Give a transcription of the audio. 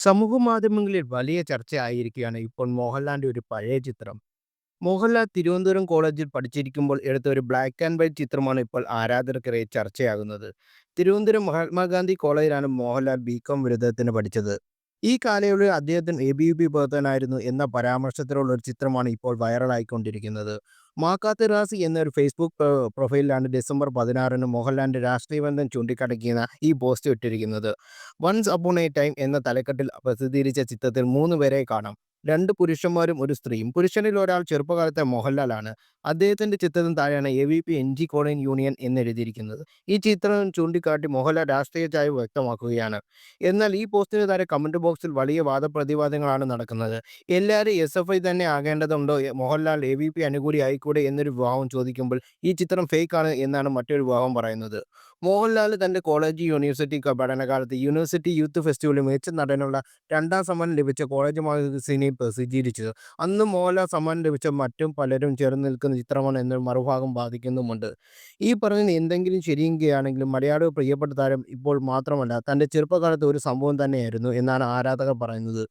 സമൂഹമാധ്യമങ്ങളിൽ വലിയ ചർച്ചയായിരിക്കുകയാണ് ഇപ്പോൾ മോഹൻലാലിന്റെ ഒരു പഴയ ചിത്രം. മോഹൻലാൽ തിരുവനന്തപുരം കോളേജിൽ പഠിച്ചിരിക്കുമ്പോൾ എടുത്ത ഒരു ബ്ലാക്ക് ആൻഡ് വൈറ്റ് ചിത്രമാണ് ഇപ്പോൾ ആരാധകർക്കിടയിൽ ചർച്ചയാകുന്നത്. തിരുവനന്തപുരം മഹാത്മാഗാന്ധി കോളേജിലാണ് മോഹൻലാൽ ബികോം ബിരുദത്തിന് പഠിച്ചത്. ഈ കാലയളവിൽ അദ്ദേഹത്തിന് എബിവിപി പ്രവർത്തകനായിരുന്നു എന്ന പരാമർശത്തിലുള്ള ഒരു ചിത്രമാണ് ഇപ്പോൾ വൈറലായിക്കൊണ്ടിരിക്കുന്നത്. മാക്കാത്ത് റാസി എന്നൊരു ഫേസ്ബുക്ക് പ്രൊഫൈലിലാണ് ഡിസംബർ 16-ന് മോഹൻലാലിന്റെ രാഷ്ട്രീയ ബന്ധം ചൂണ്ടിക്കാണിക്കുന്ന ഈ പോസ്റ്റ് ഇട്ടിരിക്കുന്നത്. വൺസ് അപ്പോൺ എ ടൈം എന്ന തലക്കെട്ടിൽ പ്രസിദ്ധീകരിച്ച ചിത്രത്തിൽ 3 പേരെ കാണാം. 2 പുരുഷന്മാരും 1 സ്ത്രീയും. പുരുഷനിൽ ഒരാൾ ചെറുപ്പകാലത്തെ മോഹൻലാലാണ്. അദ്ദേഹത്തിന്റെ ചിത്രത്തിന് താഴെയാണ് എവിപി എൻജി കോളേജ് യൂണിയൻ എന്നെഴുതിയിരിക്കുന്നത്. ഈ ചിത്രം ചൂണ്ടിക്കാട്ടി മോഹൻലാൽ രാഷ്ട്രീയ ചായ്വ് വ്യക്തമാക്കുകയാണ്. എന്നാൽ ഈ പോസ്റ്റിന് താഴെ കമന്റ് ബോക്സിൽ വലിയ വാദപ്രതിവാദങ്ങളാണ് നടക്കുന്നത്. എല്ലാവരും എസ്എഫ്ഐ തന്നെ ആകേണ്ടതുണ്ടോ? മോഹൻലാൽ എവിപി അനുകൂലി ആയിക്കൂടെ എന്നൊരു വിഭാഗം ചോദിക്കുമ്പോൾ ഈ ചിത്രം ഫേക്കാണ് എന്നാണ് മറ്റൊരു വിഭാഗം പറയുന്നത്. മോഹൻലാൽ തന്റെ കോളേജ് യൂണിവേഴ്സിറ്റി പഠനകാലത്ത് യൂണിവേഴ്സിറ്റി യൂത്ത് ഫെസ്റ്റിവലിൽ മികച്ച നടനുള്ള 2ാം സമ്മാനം ലഭിച്ച കോളേജ് മാഗസിനിൽ പ്രസിദ്ധീകരിച്ചത്. അന്ന് മോഹൻലാൽ സമ്മാനം ലഭിച്ച മറ്റും പലരും ചേർന്ന് നിൽക്കുന്ന ചിത്രമാണ് എന്നൊരു മറുഭാഗം വാദിക്കുന്നുമുണ്ട്. ഈ പറഞ്ഞത് എന്തെങ്കിലും ശരിയെങ്കിലാണെങ്കിലും മലയാളിയുടെ പ്രിയപ്പെട്ട താരം ഇപ്പോൾ മാത്രമല്ല തന്റെ ചെറുപ്പകാലത്ത് ഒരു സംഭവം തന്നെയായിരുന്നു എന്നാണ് ആരാധകർ പറയുന്നത്.